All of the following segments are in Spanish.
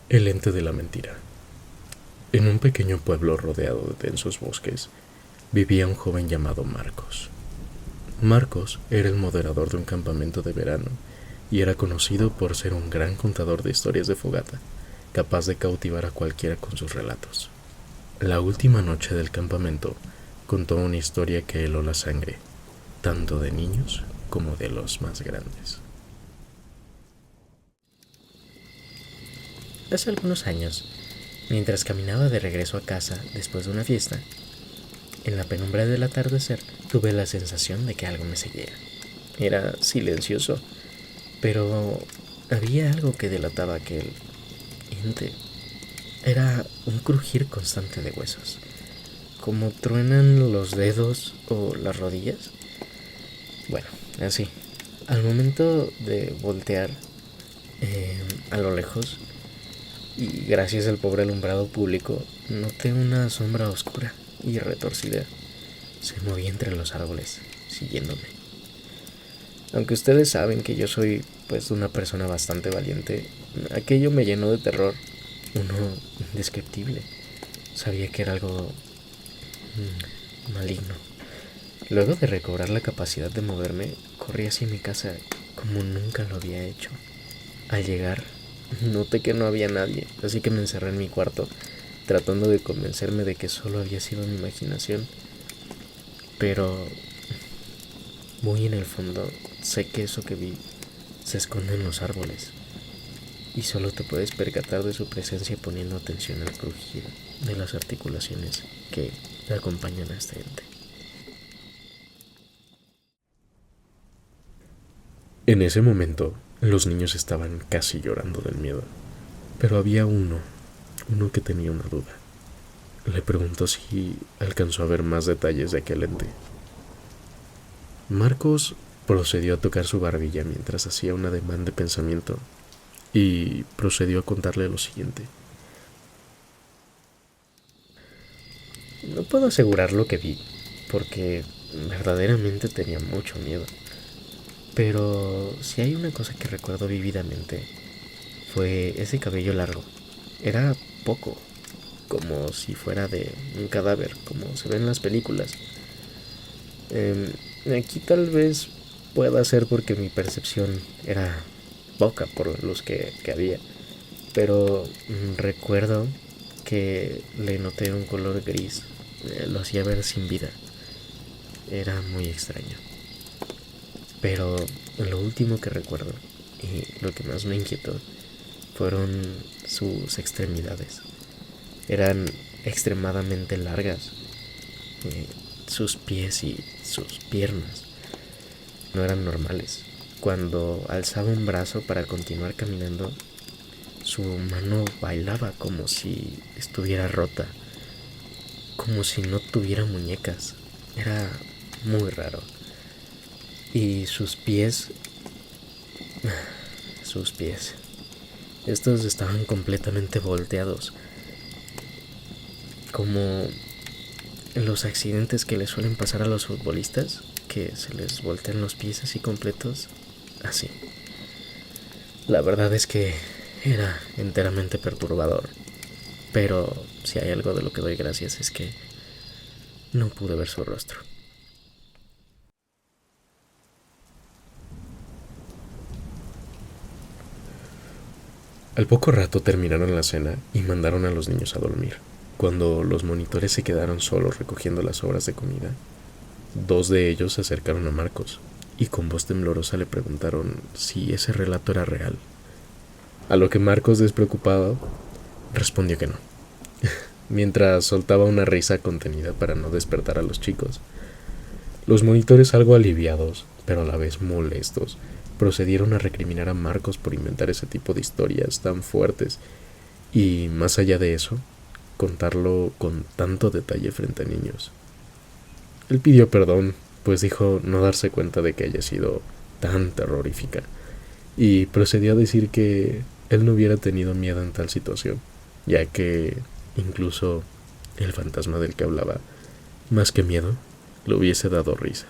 El ente de la mentira. En un pequeño pueblo rodeado de densos bosques, vivía un joven llamado Marcos. Marcos era el moderador de un campamento de verano y era conocido por ser un gran contador de historias de fogata, capaz de cautivar a cualquiera con sus relatos. La última noche del campamento contó una historia que heló la sangre, tanto de niños como de los más grandes. Hace algunos años, mientras caminaba de regreso a casa después de una fiesta, en la penumbra del atardecer tuve la sensación de que algo me seguía. Era silencioso, pero había algo que delataba aquel ente. Era un crujir constante de huesos, como truenan los dedos o las rodillas. Bueno, así. Al momento de voltear a lo lejos, y gracias al pobre alumbrado público, noté una sombra oscura y retorcida. Se movía entre los árboles, siguiéndome. Aunque ustedes saben que yo soy, pues, una persona bastante valiente, aquello me llenó de terror, uno indescriptible. Sabía que era algo maligno. Luego de recobrar la capacidad de moverme, corrí hacia mi casa como nunca lo había hecho. Al llegar, noté que no había nadie, así que me encerré en mi cuarto, tratando de convencerme de que solo había sido mi imaginación. Pero muy en el fondo, sé que eso que vi se esconde en los árboles, y solo te puedes percatar de su presencia poniendo atención al crujir de las articulaciones que acompañan a este ente. En ese momento, los niños estaban casi llorando del miedo, pero había uno que tenía una duda. Le preguntó si alcanzó a ver más detalles de aquel ente. Marcos procedió a tocar su barbilla mientras hacía un ademán de pensamiento y procedió a contarle lo siguiente. No puedo asegurar lo que vi, porque verdaderamente tenía mucho miedo. Pero si hay una cosa que recuerdo vívidamente, fue ese cabello largo. Era poco, como si fuera de un cadáver, como se ve en las películas. Aquí tal vez pueda ser porque mi percepción era poca por la luz que había, pero recuerdo que le noté un color gris, lo hacía ver sin vida. Era muy extraño. Pero lo último que recuerdo y lo que más me inquietó fueron sus extremidades. Eran extremadamente largas. eh, Sus pies y sus piernas no eran normales. Cuando alzaba un brazo para continuar caminando, su mano bailaba como si estuviera rota, como si no tuviera muñecas. Era muy raro. Y sus pies, estos estaban completamente volteados, como los accidentes que le suelen pasar a los futbolistas, que se les voltean los pies así completos, así. La verdad es que era enteramente perturbador, pero si hay algo de lo que doy gracias es que no pude ver su rostro. Al poco rato terminaron la cena y mandaron a los niños a dormir. Cuando los monitores se quedaron solos recogiendo las sobras de comida, dos de ellos se acercaron a Marcos y con voz temblorosa le preguntaron si ese relato era real. A lo que Marcos, despreocupado, respondió que no, mientras soltaba una risa contenida para no despertar a los chicos. Los monitores, algo aliviados, pero a la vez molestos, procedieron a recriminar a Marcos por inventar ese tipo de historias tan fuertes y, más allá de eso, contarlo con tanto detalle frente a niños. Él pidió perdón, pues dijo no darse cuenta de que haya sido tan terrorífica, y procedió a decir que él no hubiera tenido miedo en tal situación, ya que incluso el fantasma del que hablaba, más que miedo, le hubiese dado risa.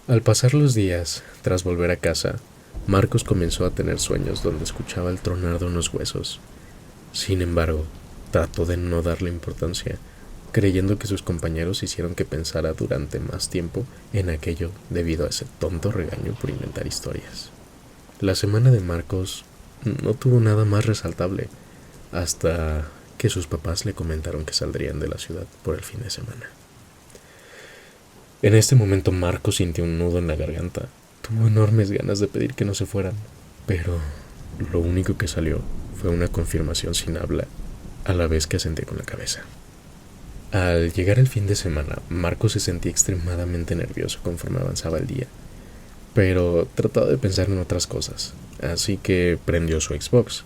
Al pasar los días, tras volver a casa, Marcos comenzó a tener sueños donde escuchaba el tronar de unos huesos. Sin embargo, trató de no darle importancia, creyendo que sus compañeros hicieron que pensara durante más tiempo en aquello debido a ese tonto regaño por inventar historias. La semana de Marcos no tuvo nada más resaltable, hasta que sus papás le comentaron que saldrían de la ciudad por el fin de semana. En este momento Marcos sintió un nudo en la garganta. Tuvo enormes ganas de pedir que no se fueran, pero lo único que salió fue una confirmación sin habla, a la vez que asentía con la cabeza. Al llegar el fin de semana, Marcos se sentía extremadamente nervioso conforme avanzaba el día, pero trataba de pensar en otras cosas, así que prendió su Xbox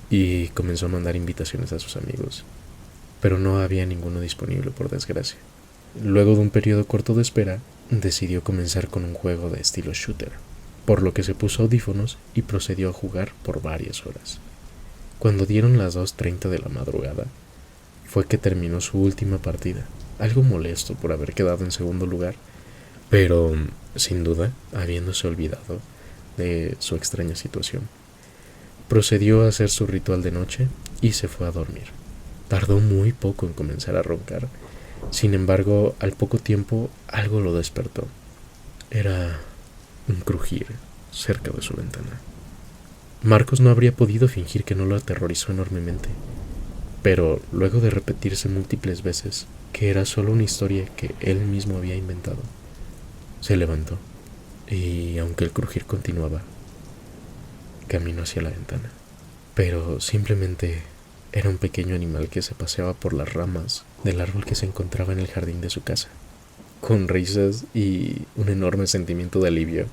y comenzó a mandar invitaciones a sus amigos, pero no había ninguno disponible, por desgracia. Luego de un periodo corto de espera, decidió comenzar con un juego de estilo shooter, por lo que se puso audífonos y procedió a jugar por varias horas. Cuando dieron las 2:30 de la madrugada, fue que terminó su última partida, algo molesto por haber quedado en segundo lugar, pero sin duda habiéndose olvidado de su extraña situación. Procedió a hacer su ritual de noche y se fue a dormir. Tardó muy poco en comenzar a roncar. Sin embargo, al poco tiempo algo lo despertó. Era un crujir cerca de su ventana. Marcos no habría podido fingir que no lo aterrorizó enormemente, pero luego de repetirse múltiples veces que era solo una historia que él mismo había inventado, se levantó y, aunque el crujir continuaba, caminó hacia la ventana. Pero simplemente era un pequeño animal que se paseaba por las ramas del árbol que se encontraba en el jardín de su casa. Con risas y un enorme sentimiento de alivio,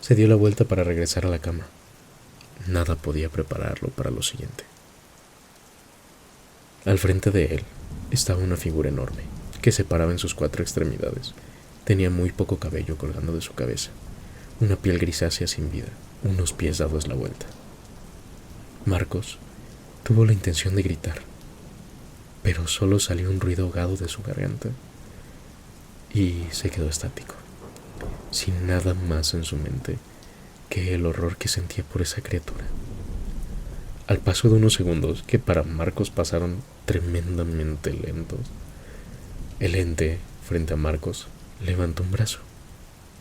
se dio la vuelta para regresar a la cama. Nada podía prepararlo para lo siguiente. Al frente de él estaba una figura enorme que se paraba en sus 4 extremidades. Tenía muy poco cabello colgando de su cabeza, una piel grisácea sin vida, unos pies dados la vuelta. Marcos tuvo la intención de gritar, pero solo salió un ruido ahogado de su garganta y se quedó estático, sin nada más en su mente que el horror que sentía por esa criatura. Al paso de unos segundos, que para Marcos pasaron tremendamente lentos, el ente, frente a Marcos, levantó un brazo,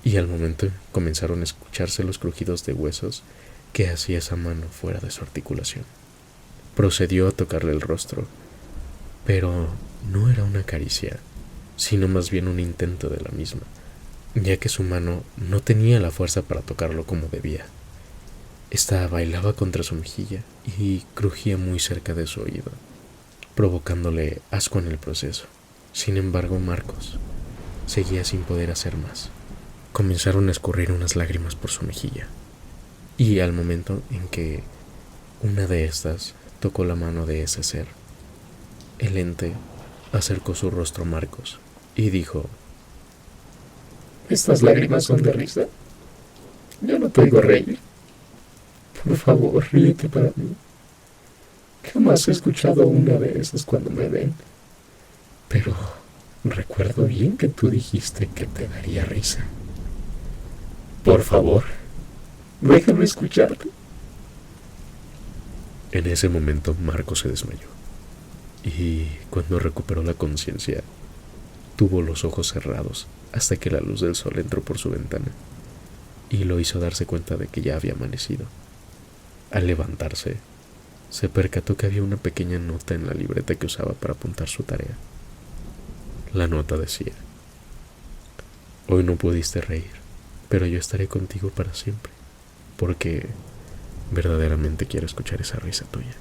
y al momento comenzaron a escucharse los crujidos de huesos que hacía esa mano fuera de su articulación. Procedió a tocarle el rostro, pero no era una caricia, sino más bien un intento de la misma, ya que su mano no tenía la fuerza para tocarlo como debía. Esta bailaba contra su mejilla y crujía muy cerca de su oído, provocándole asco en el proceso. Sin embargo, Marcos seguía sin poder hacer más. Comenzaron a escurrir unas lágrimas por su mejilla, y al momento en que una de estas tocó la mano de ese ser, el ente acercó su rostro a Marcos y dijo: ¿Estas lágrimas son de risa? Yo no te oigo reír. Por favor, ríete para mí. Jamás he escuchado una de esas cuando me ven. Pero recuerdo bien que tú dijiste que te daría risa. Por favor, déjame escucharte. En ese momento Marcos se desmayó, y cuando recuperó la conciencia, tuvo los ojos cerrados hasta que la luz del sol entró por su ventana y lo hizo darse cuenta de que ya había amanecido. Al levantarse, se percató que había una pequeña nota en la libreta que usaba para apuntar su tarea. La nota decía: hoy no pudiste reír, pero yo estaré contigo para siempre, porque verdaderamente quiero escuchar esa risa tuya.